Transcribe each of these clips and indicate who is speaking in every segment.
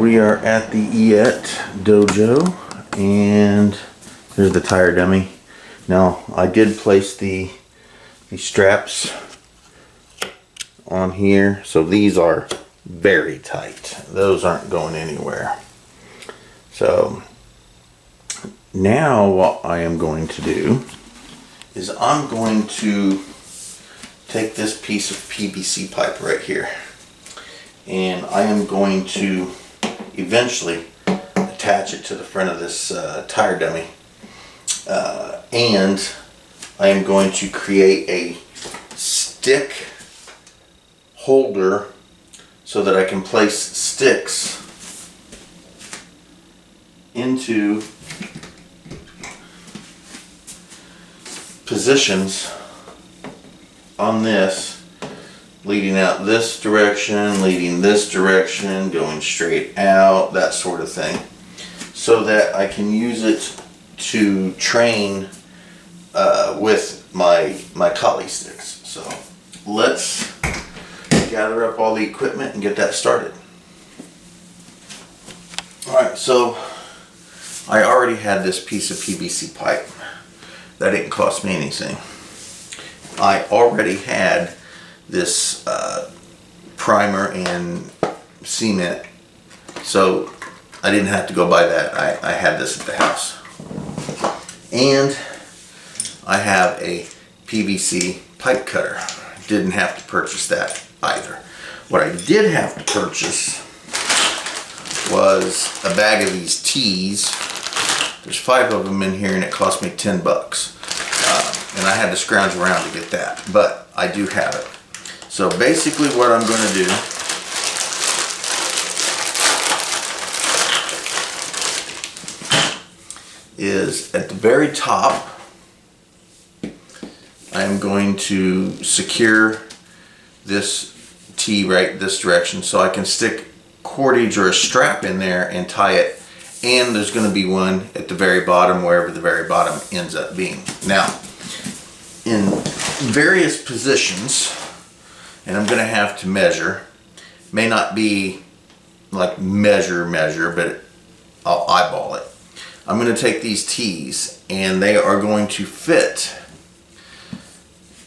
Speaker 1: We are at the ET dojo, and there's the tire dummy. Now, I did place the straps on here, so these are very tight. Those aren't going anywhere. So now what I am going to do is I'm going to take this piece of PVC pipe right here, and I am going to eventually attach it to the front of this tire dummy, and I am going to create a stick holder so that I can place sticks into positions on this, leading out this direction, leading this direction, going straight out, that sort of thing, so that I can use it to train with my collie sticks. So let's gather up all the equipment and get that started. Alright, so I already had this piece of PVC pipe. That didn't cost me anything. I already had this primer and cement, so I didn't have to go buy that. I had this at the house. And I have a PVC pipe cutter. Didn't have to purchase that either. What I did have to purchase was a bag of these tees. There's 5 of them in here, and it cost me $10. And I had to scrounge around to get that, but I do have it. So basically what I'm going to do is at the very top, I am going to secure this tee right this direction so I can stick cordage or a strap in there and tie it, and there's going to be one at the very bottom, wherever the very bottom ends up being. Now, in various positions, and I'm going to have to measure, may not be like measure, but I'll eyeball it. I'm going to take these tees, and they are going to fit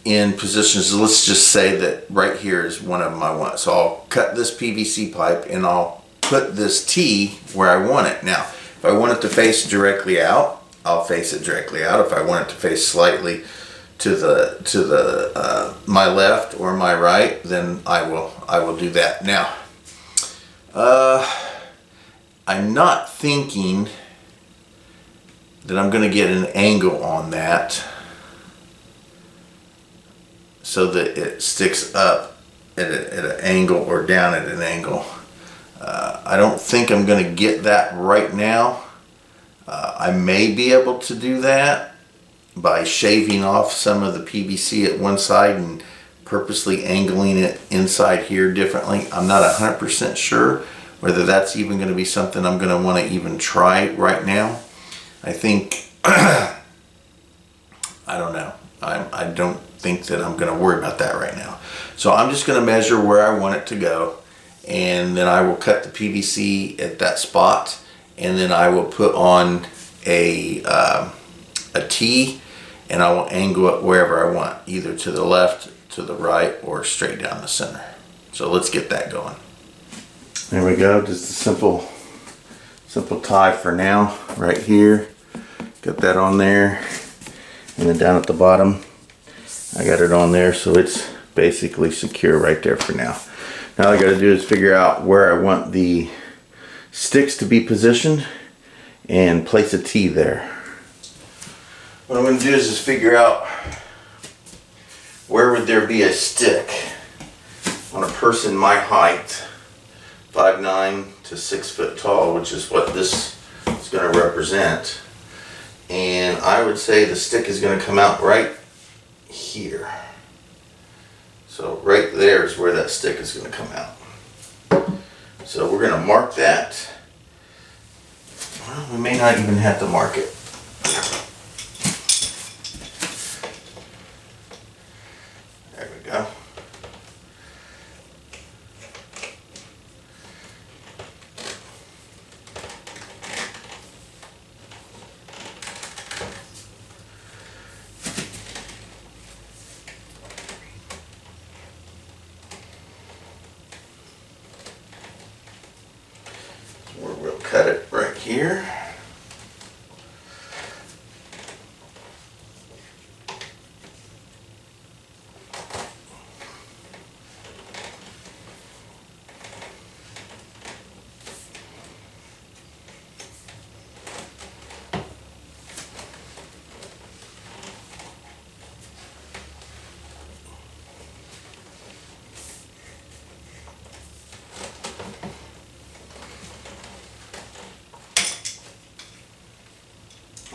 Speaker 1: in positions. Let's just say that right here is one of them I want. So I'll cut this PVC pipe and I'll put this tee where I want it. Now, if I want it to face directly out, I'll face it directly out. If I want it to face slightly to the my left or my right, then I will do that. Now, I'm not thinking that I'm going to get an angle on that so that it sticks up at an angle or down at an angle. I don't think I'm going to get that right now. I may be able to do that by shaving off some of the PVC at one side and purposely angling it inside here differently. I'm not 100% sure whether that's even going to be something I'm going to want to even try right now. I think, I don't know. I don't think that I'm going to worry about that right now. So I'm just going to measure where I want it to go, and then I will cut the PVC at that spot, and then I will put on a tee, and I will angle it wherever I want, either to the left, to the right, or straight down the center. So let's get that going. There we go, just a simple tie for now, right here. Got that on there, and then down at the bottom, I got it on there, so it's basically secure right there for now. Now all I got to do is figure out where I want the sticks to be positioned and place a tee there. What I'm going to do is just figure out where would there be a stick on a person my height, 5'9" to 6 foot tall, which is what this is going to represent. And I would say the stick is going to come out right here. So right there is where that stick is going to come out. So we're going to mark that. Well, we may not even have to mark it. There we go. here.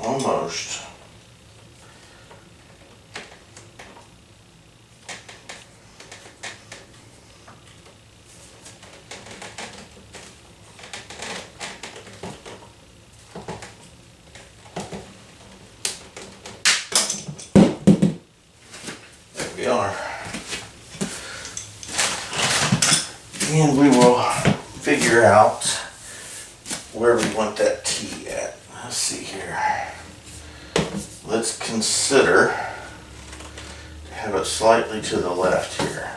Speaker 1: Almost. There we are. And we will figure out where we want that T at. Let's see here. Let's consider to have it slightly to the left here.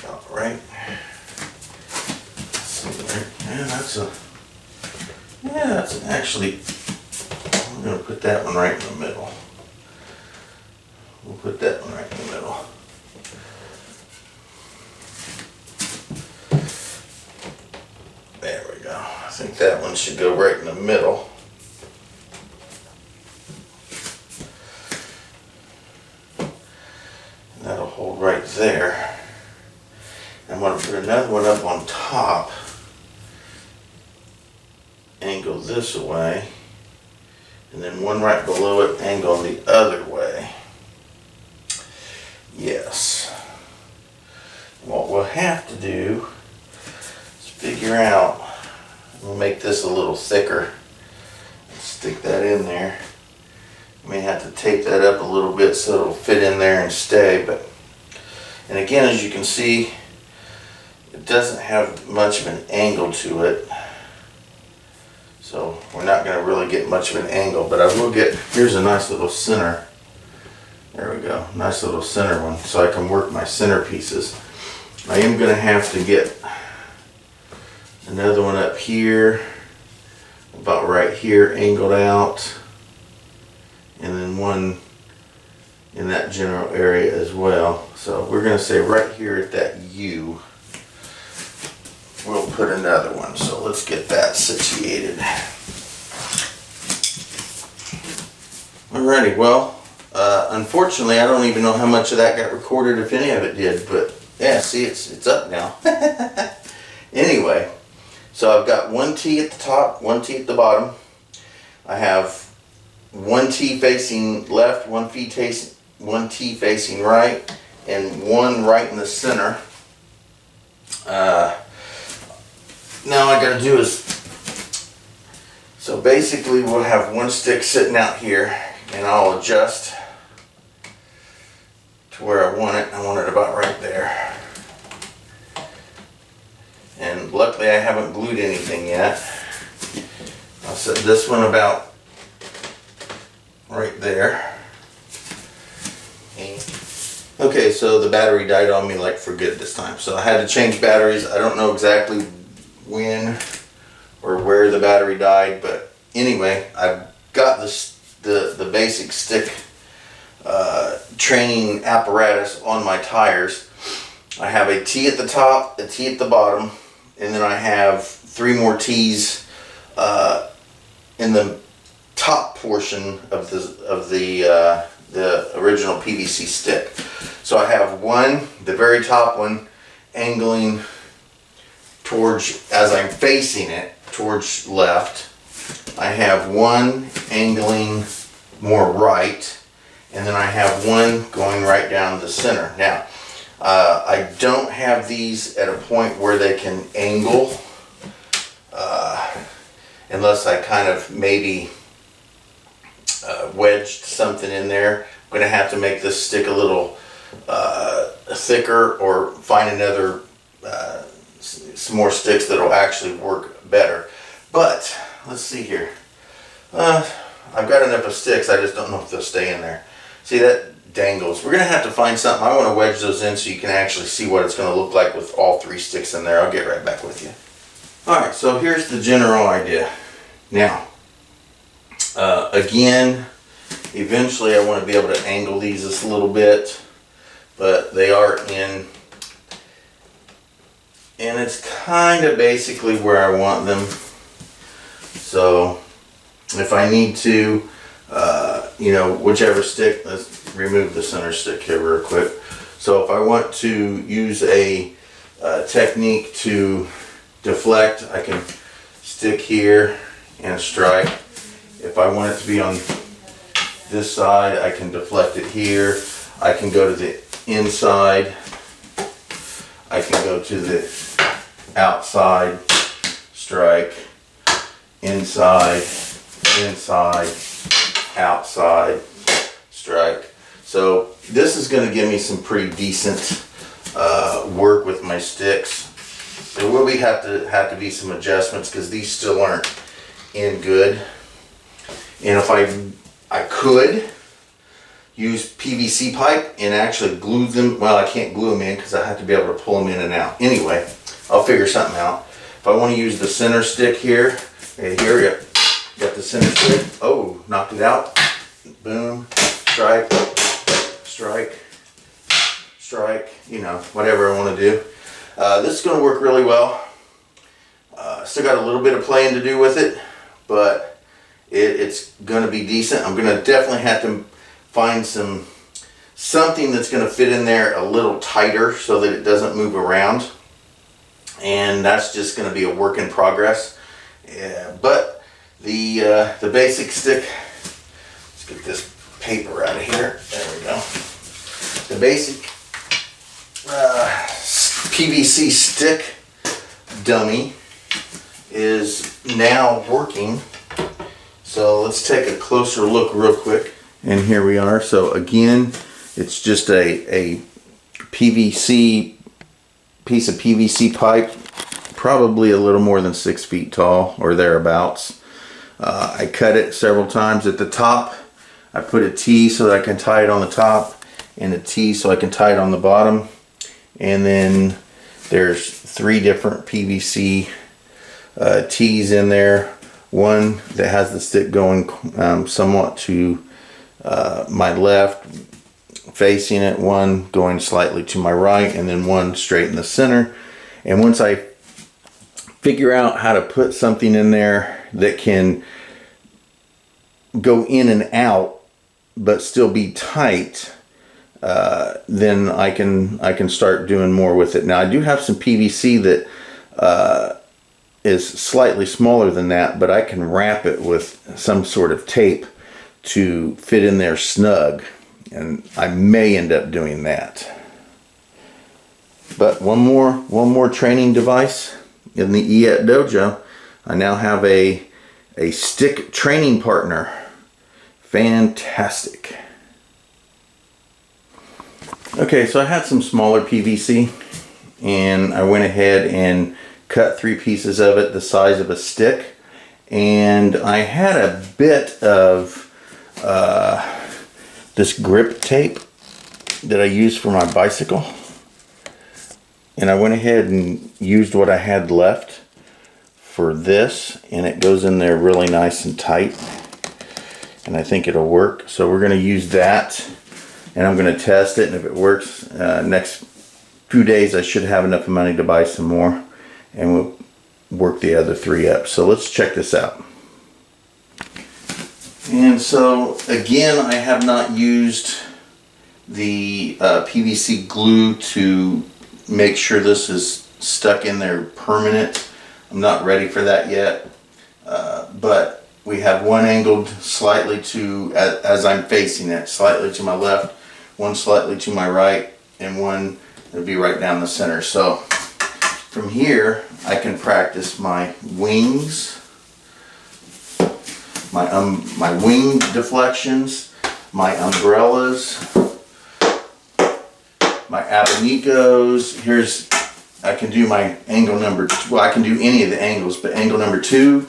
Speaker 1: All right. Yeah, that's actually, I'm going to put that one right in the middle. We'll put that one right in the middle. There we go. I think that one should go right in the middle. And that'll hold right there. I'm going to put another one up on top. Angle this way. And then one right below it, angle the other way. Yes. What we'll have to do is figure out, we'll make this a little thicker. Stick that in there. We may have to tape that up a little bit so it'll fit in there and stay. And again, as you can see, it doesn't have much of an angle to it. So we're not going to really get much of an angle, but I will get, here's a nice little center. There we go, nice little center one, so I can work my center pieces. I am going to have to get another one up here, about right here, angled out, and then one in that general area as well. So we're going to say right here at that U, we'll put another one. So let's get that situated. Alrighty, well, unfortunately, I don't even know how much of that got recorded, if any of it did, but yeah, see, it's up now. Anyway, so I've got one T at the top, one T at the bottom. I have one T facing left, one T facing right, and one right in the center. Now all I gotta do is, so basically we'll have one stick sitting out here, and I'll adjust to where I want it. I want it about right there. And luckily I haven't glued anything yet. I'll set this one about right there. Okay, so the battery died on me like for good this time. So I had to change batteries. I don't know exactly when or where the battery died, but anyway, I've got the basic stick training apparatus on my tires. I have a T at the top, a T at the bottom, and then I have 3 more T's in the top portion of the original PVC stick. So I have one, the very top one, angling towards, as I'm facing it, towards left. I have one angling more right, and then I have one going right down the center. Now, I don't have these at a point where they can angle, unless I kind of maybe wedged something in there. I'm going to have to make this stick a little thicker, or find another some more sticks that will actually work better. But let's see here. I've got enough of sticks, I just don't know if they'll stay in there. See, that dangles. We're going to have to find something. I want to wedge those in so you can actually see what it's going to look like with all 3 sticks in there. I'll get right back with you. Alright, so here's the general idea. Now, again, eventually I want to be able to angle these just a little bit, but they are in, and it's kind of basically where I want them. So if I need to, you know, whichever stick, let's remove the center stick here real quick. So if I want to use a technique to deflect, I can stick here and strike. If I want it to be on this side, I can deflect it here. I can go to the inside. I can go to the outside, strike, inside, inside, outside, strike. So this is going to give me some pretty decent work with my sticks. There will have to be some adjustments because these still aren't in good. And if I could use PVC pipe and actually glue them, well, I can't glue them in because I have to be able to pull them in and out. Anyway, I'll figure something out. If I want to use the center stick here, right here, got the center stick. Oh, knocked it out. Boom, strike, strike, strike, you know, whatever I want to do. This is going to work really well. Still got a little bit of playing to do with it, but it's going to be decent. I'm going to definitely have to find something that's going to fit in there a little tighter so that it doesn't move around. And that's just going to be a work in progress. Yeah, but the basic stick, let's get this paper out of here. There we go. The basic PVC stick dummy is now working. So let's take a closer look real quick. And here we are. So again, it's just a PVC piece of PVC pipe, probably a little more than 6 feet tall or thereabouts. I cut it several times. At the top, I put a T so that I can tie it on the top, and a T so I can tie it on the bottom. And then there's 3 different PVC T's in there. One that has the stick going somewhat to my left, facing it, one going slightly to my right, and then one straight in the center. And once I figure out how to put something in there that can go in and out but still be tight, then I can start doing more with it. Now I do have some PVC that is slightly smaller than that, but I can wrap it with some sort of tape to fit in there snug, and I may end up doing that. But one more training device in the EAT Dojo. I now have a stick training partner. Fantastic. Okay, so I had some smaller PVC, and I went ahead and cut 3 pieces of it the size of a stick, and I had a bit of this grip tape that I used for my bicycle, and I went ahead and used what I had left for this, and it goes in there really nice and tight, and I think it'll work. So we're going to use that, and I'm going to test it, and if it works, next few days I should have enough money to buy some more, and we'll work the other 3 up. So let's check this out. And so again, I have not used the PVC glue to make sure this is stuck in there permanent. I'm not ready for that yet, but we have one angled slightly to, as I'm facing it, slightly to my left, one slightly to my right, and one that'll be right down the center. So from here I can practice my wings, my wing deflections, my umbrellas, my abanicos. Here's, I can do my angle number 2. Well, I can do any of the angles, but angle number 2,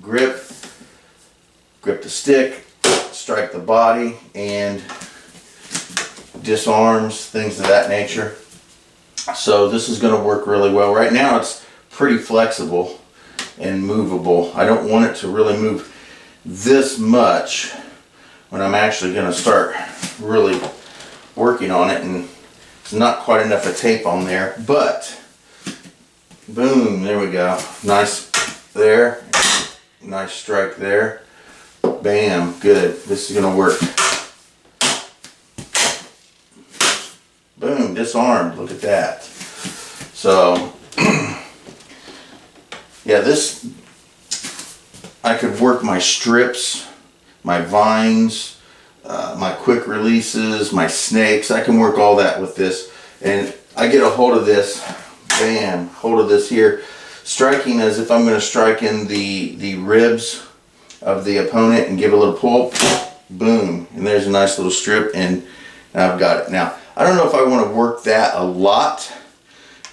Speaker 1: grip, grip the stick, strike the body, and disarms, things of that nature. So this is going to work really well. Right now it's pretty flexible and movable. I don't want it to really move this much when I'm actually going to start really working on it, and it's not quite enough of tape on there, but boom, there we go. Nice there, nice strike there, bam, good. This is going to work. Boom, disarmed, look at that. So yeah, this, I could work my strips, my vines, my quick releases, my snakes. I can work all that with this. And I get a hold of this, bam, hold of this here, striking as if I'm going to strike in the ribs of the opponent and give a little pull, boom, and there's a nice little strip, and I've got it. Now, I don't know if I want to work that a lot,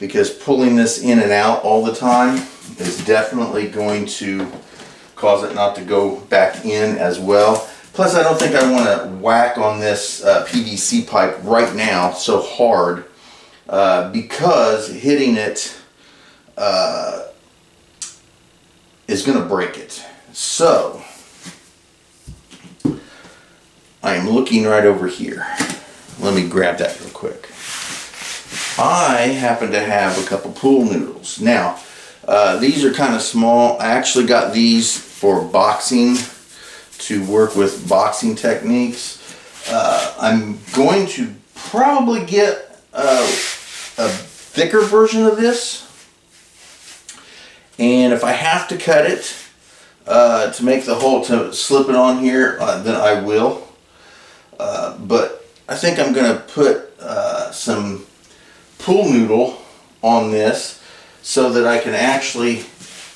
Speaker 1: because pulling this in and out all the time is definitely going to cause it not to go back in as well. Plus, I don't think I want to whack on this PVC pipe right now so hard, because hitting it is going to break it. So I am looking right over here. Let me grab that real quick. I happen to have a couple pool noodles. Now, these are kind of small. I actually got these for boxing, to work with boxing techniques. I'm going to probably get a thicker version of this. And if I have to cut it to make the hole, to slip it on here, then I will. But I think I'm going to put some pool noodle on this so that I can actually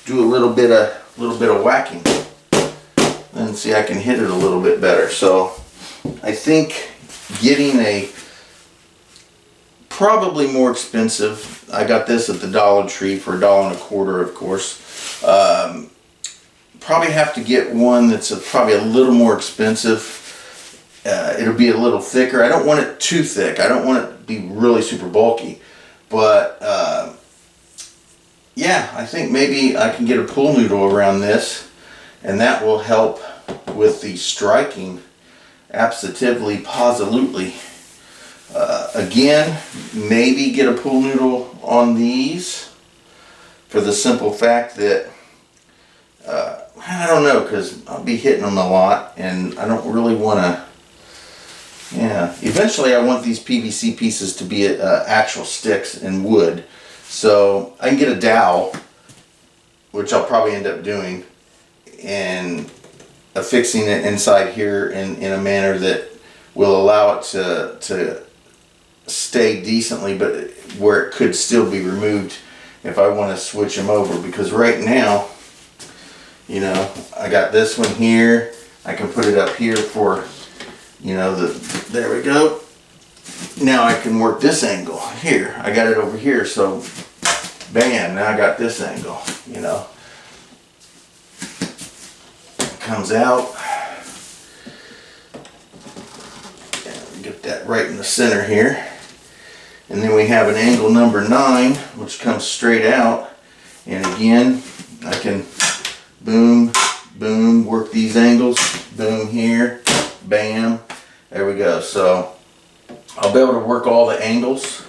Speaker 1: do a little bit of whacking, and see, I can hit it a little bit better. So I think getting a probably more expensive, I got this at the Dollar Tree for $1.25, of course. Probably have to get one that's probably a little more expensive. It'll be a little thicker. I don't want it too thick. I don't want it to be really super bulky. But yeah, I think maybe I can get a pool noodle around this, and that will help with the striking absolutely, positively. Again, maybe get a pool noodle on these for the simple fact that I don't know, because I'll be hitting them a lot, and I don't really want to. Yeah, eventually I want these PVC pieces to be actual sticks and wood. So I can get a dowel, which I'll probably end up doing, and affixing it inside here in a manner that will allow it to stay decently, but where it could still be removed if I want to switch them over. Because right now, you know, I got this one here. I can put it up here for, you know, there we go. Now I can work this angle here. I got it over here, so bam, now I got this angle, you know. It comes out. Get that right in the center here. And then we have an angle number 9, which comes straight out. And again, I can boom, boom, work these angles. Boom here, bam. There we go. So I'll be able to work all the angles.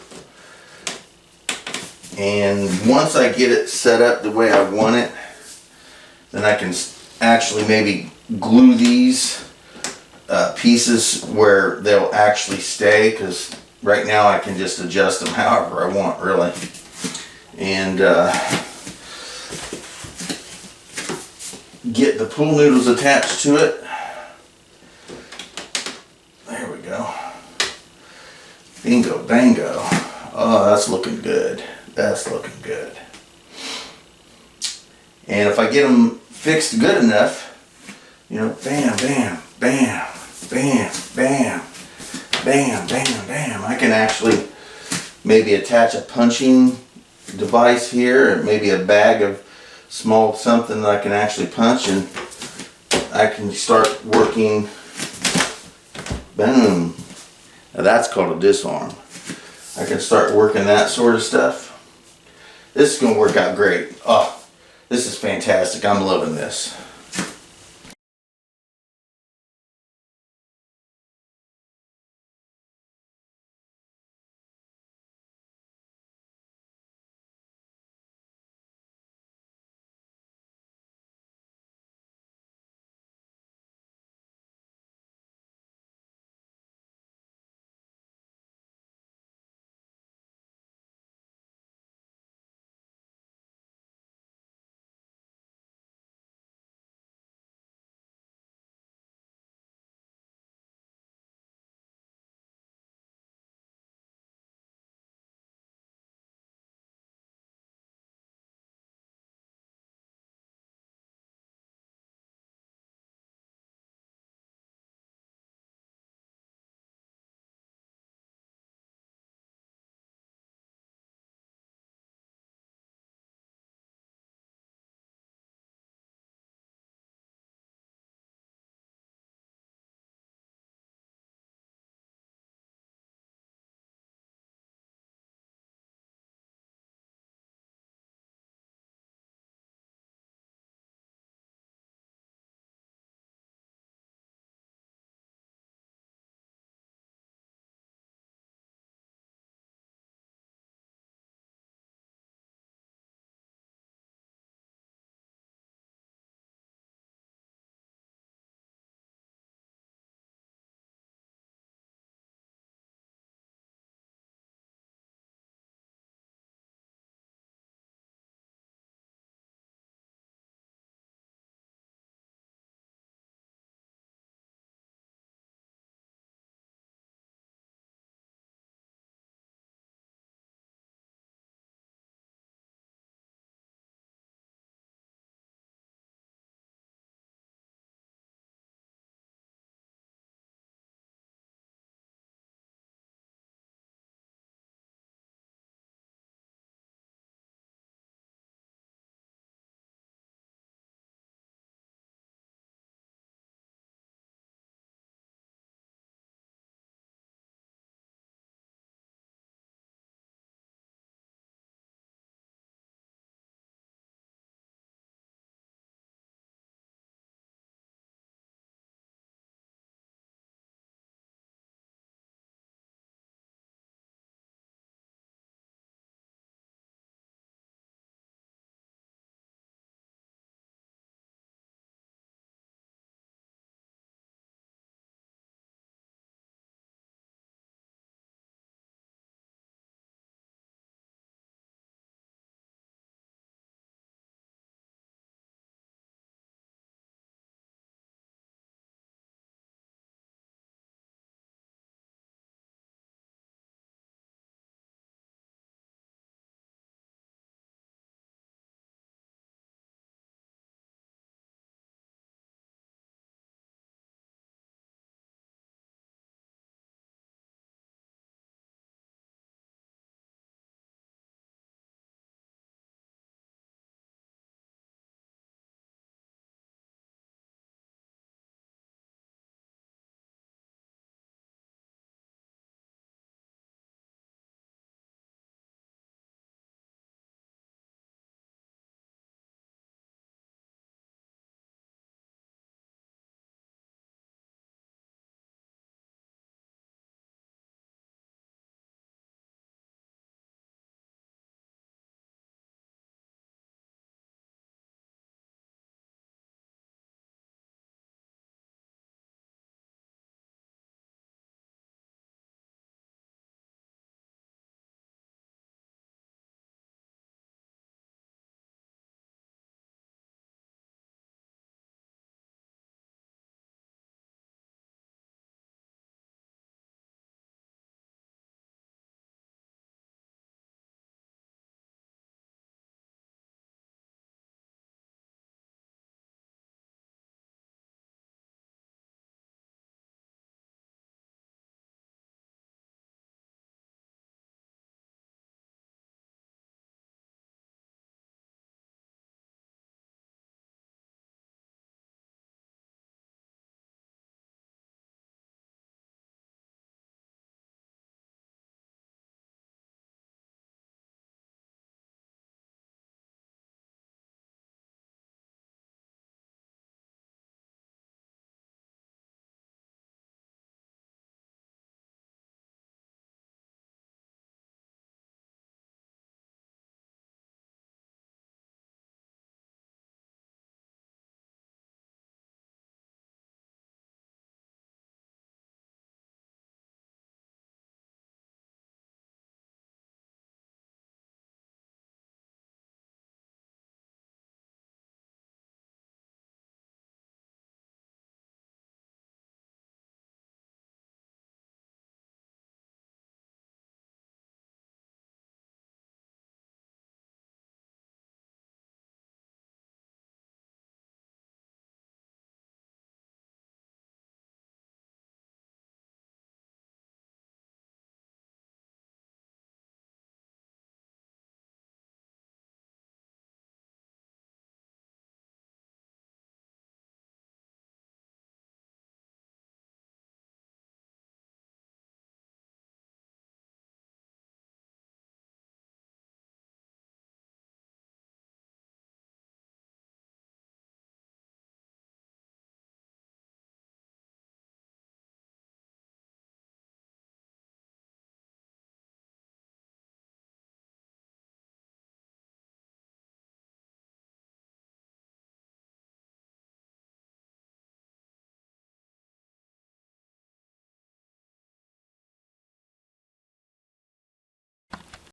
Speaker 1: And once I get it set up the way I want it, then I can actually maybe glue these pieces where they'll actually stay, because right now I can just adjust them however I want, really. And get the pool noodles attached to it. There we go. Bingo, bango. Oh, that's looking good. That's looking good. And if I get them fixed good enough, you know, bam, bam, bam, bam, bam, bam, bam, bam, I can actually maybe attach a punching device here, or maybe a bag of small something that I can actually punch, and I can start working. Boom. Now that's called a disarm. I can start working that sort of stuff. This is going to work out great. Oh, this is fantastic. I'm loving this.